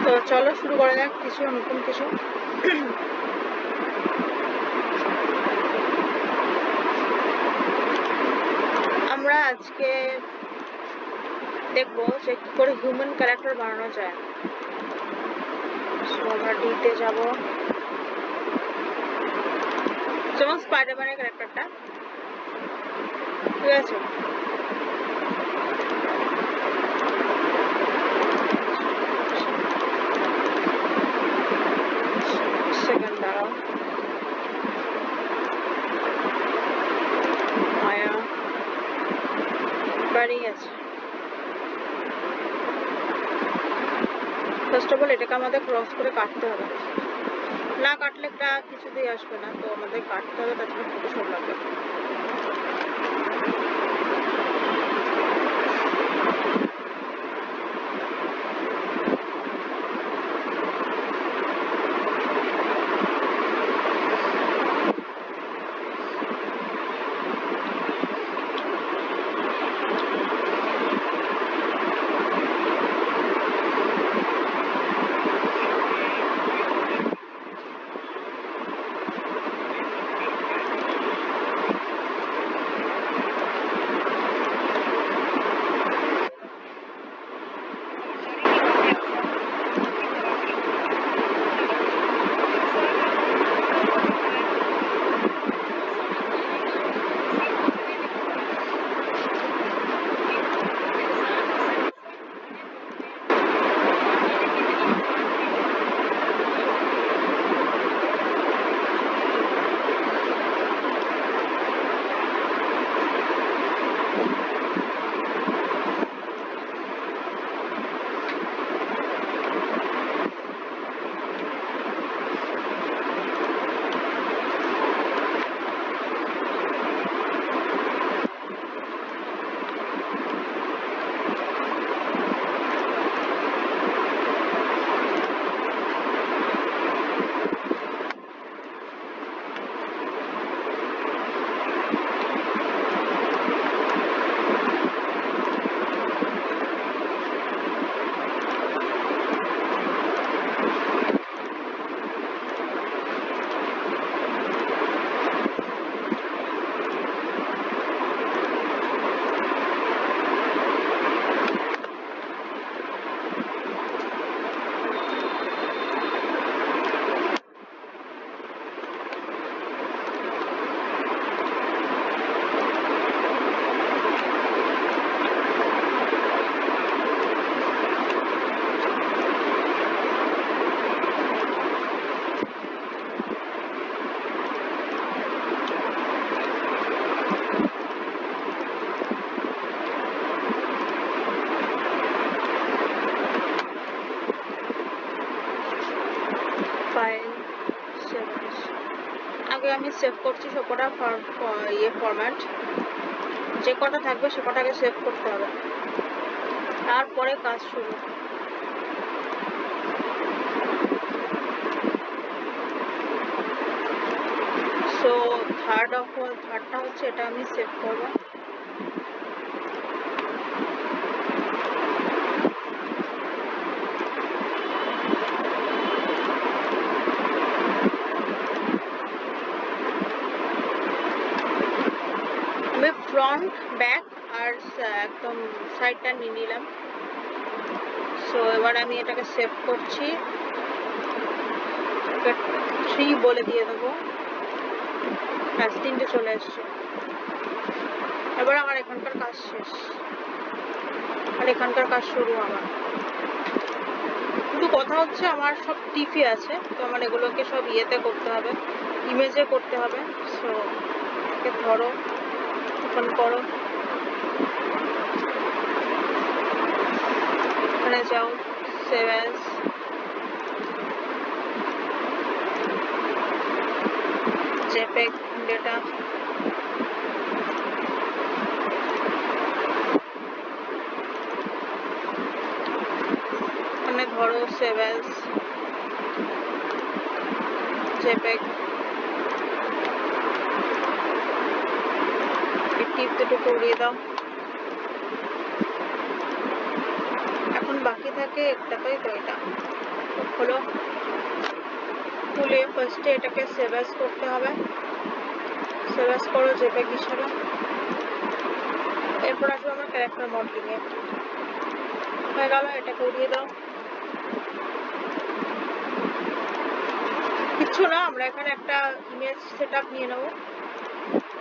তো চলো শুরু করা যাক কিছু নতুন কিছু। আমরা আজকে দেখবো যে কি করে হিউম্যান ক্যারেক্টার বানানো যায়। আমরা ডিতে যাব, যেমন স্পাইডারম্যানের ক্যারেক্টারটা, ঠিক আছে? সেকেন্ড দাঁড়াও, মায়া বাড়ি আছে। ফার্স্ট অফ অল এটাকে আমাদের ক্রস করে কাটতে হবে, না কাটলে একটা কিছুতেই আসবে না, তো আমাদের কাটতে হবে, তাছাড়া ফটোশপ লাগবে। আগে আমি সেভ করছি সবকটা ফরম্যাট, যে কটা থাকবে সে কটাকে সেভ করতে হবে, তারপরে কাজ শুরু। সো থার্ডটা হচ্ছে এটা আমি সেভ করবো। আমি ফ্রন্ট, ব্যাক আর একদম সাইডটা নিয়ে নিলাম। সো এবার আমি এটাকে সেভ করছি, 3 বলে দিয়ে দেবো। ব্যাস 3টে চলে এসছে। এবার আমার এখানকার কাজ শেষ, আর এখানকার কাজ শুরু আমার। কিন্তু কথা হচ্ছে আমার সব টিফি আছে, তো আমার এগুলোকে সব ইয়েতে করতে হবে, ইমেজে করতে হবে। সো একে ধরো, ওপেন করো, এখানে যাও, সেভ অ্যাজ, জেপেগ ডেটা, এখানে ধরো সেভ অ্যাজ, জেপেগ, টিপ দুটো উড়িয়ে দাও। এখন বাকি থাকে একটা, তাই তো এটা হলো খুলে ফার্স্টে এটাকে সেভ অ্যাজ করতে হবে, সেভ অ্যাজ করো জেপিইজি হিসেবে। এরপর আসবে আমার ক্যারেক্টার মডেলিং এ, হয়ে গেল। এটাকে উড়িয়ে দাও। কিচ্ছু না, আমরা এখানে একটা ইমেজ সেটআপ নিয়ে নেব।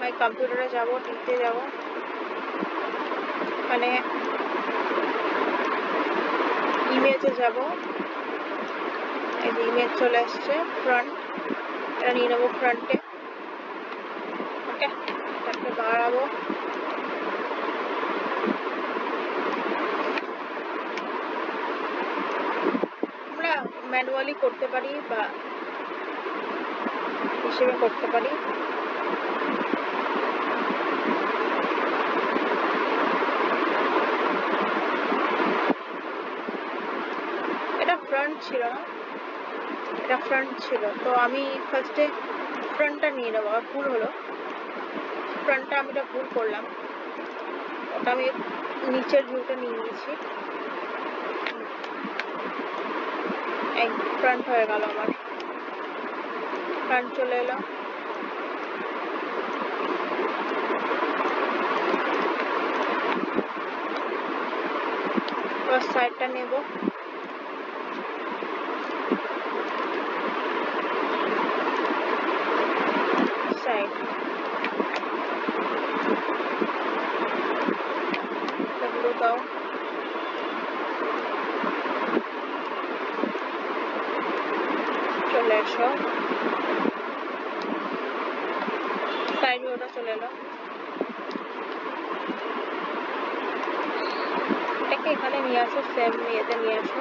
মাই কম্পিউটারে যাব, টিতে যাব, মানে ইমেজে যাব। এই যে ইমেজ চলে আসছে, ফ্রন্ট, এটা নিয়ে নেবো ফ্রন্টে। ওকে, এটাকে বাড়াবো। আমরা ম্যানুয়ালি করতে পারি বা হিসেবে করতে পারি। এটা ফ্রন্ট ছিল না, এটা ফ্রন্ট ছিল, তো আমি ফার্স্টে ফ্রন্টটা নিয়ে নেবো। আর ভুল হলো, ফ্রন্টটা আমি এটা ভুল করলাম, ওটা আমি নিচের ভিউটা নিয়ে নিয়েছি। এই ফ্রন্ট হয়ে গেল আমার, ফ্রন্ট চলে এলো। এবার সাইডটা নেব, সাইড এগুলো দাও। চলে এসো, সাইড ভিউটা চলে এলো। এটাকে এখানে নিয়ে আসো, সেম ইয়েতে নিয়ে আসো।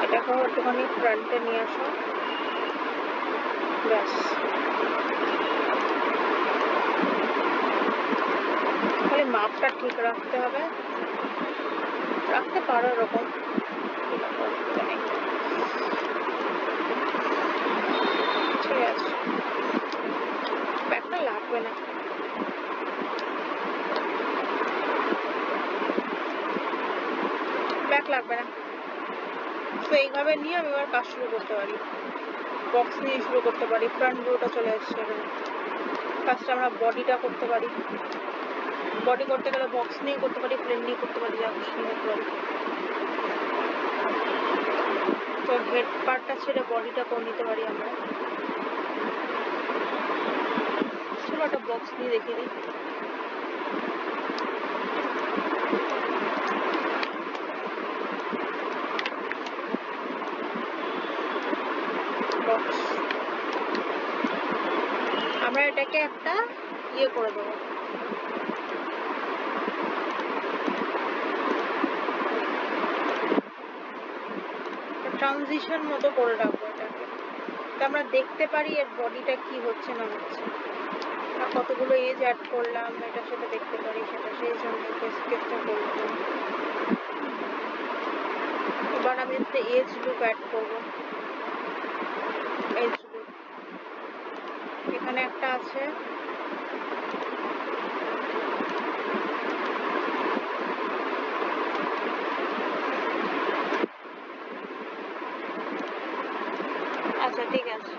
এটাকেও একটুখানি ফ্রন্টে নিয়ে আসো, ব্যাস। খালি মাপটা ঠিক রাখতে হবে, রাখতে পারো এরকম, অসুবিধা নেই। ঠিক আছে, ব্যাগটা লাগবে না। ব্যাগ লাগবে না। তো এইভাবে নিয়ে আমি এবার কাজ শুরু করতে পারি, বক্স নিয়ে শুরু করতে পারি। ফ্রন্ট ভিউটা চলে আসছে এখানে। ফার্স্টে আমরা বডিটা করতে পারি, বডি করতে গেলে বক্স নিয়ে করতে পারি, প্লেন নিয়ে করতে পারি, যা খুশি করতে পারি। তো হেড পার্টটা ছেড়ে বডিটা করে নিতে পারি আমরা। চলো একটা বক্স নিয়ে দেখিয়ে দিই। বক্স, আমরা এটাকে একটা ইয়ে করে দেবো, ট্রানজিশন মতো করে রাখবো এটাকে, আমরা দেখতে পারি এর বডিটা কি হচ্ছে না হচ্ছে, আর কতগুলো এজ অ্যাড করলাম এটা সেটা দেখতে পারি, সেটা সেই জন্য স্কেচটা করলাম। এবার আমি একটা এজ লুক অ্যাড করবো। এজ লুক এখানে একটা আছে, আচ্ছা ঠিক আছে।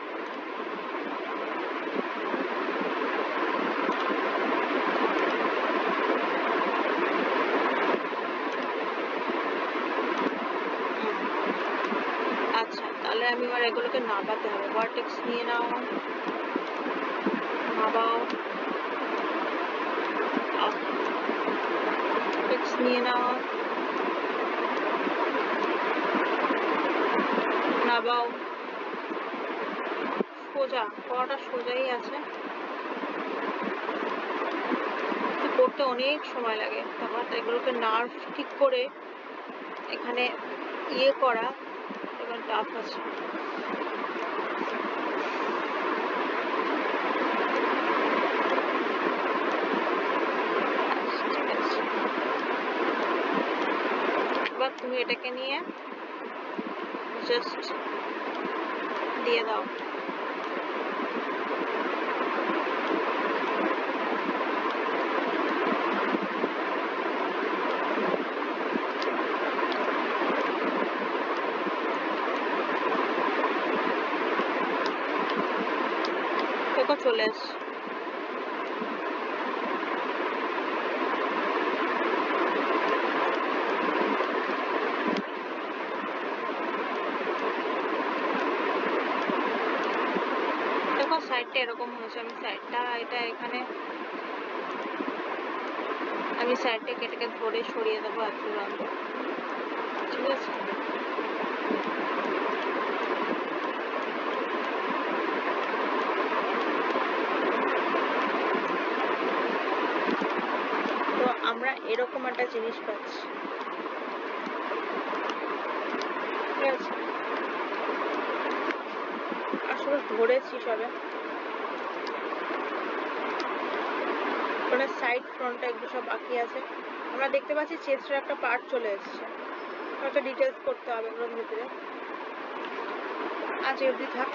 আচ্ছা, তাহলে আমি এবার এগুলোকে নাবাতে হবে। ভার্টেক্স নিয়ে নাও, নাবাও, ভার্টেক্স নিয়ে নাও, নাবাও। সোজা করাটা সোজাই আছে, করতে অনেক সময় লাগে। তারপর এগুলোকে নার্ভ ঠিক করে এখানে ইয়ে করা এবার টাফ আছে। ঠিক আছে, এবার তুমি এটাকে নিয়ে জাস্ট দিয়ে দাও। চলে এসছে। দেখো সাইডটা এরকম হয়েছে, আমি সাইডটা এটা এখানে আমি সাইডটা কেটে ধরে সরিয়ে দেবো আর চূড়ান্ত, ঠিক আছে। তো আমরা এরকম একটা জিনিস পাচ্ছি, ঠিক আছে। আসলে ধরেছি সবে, মানে সাইড ফ্রন্টটা একটু সব বাকি আছে। আমরা দেখতে পাচ্ছি চেস্টের একটা পার্ট চলে এসছে, হয়তো ডিটেলস করতে হবে ওর ভিতরে। আজ অবধি থাক।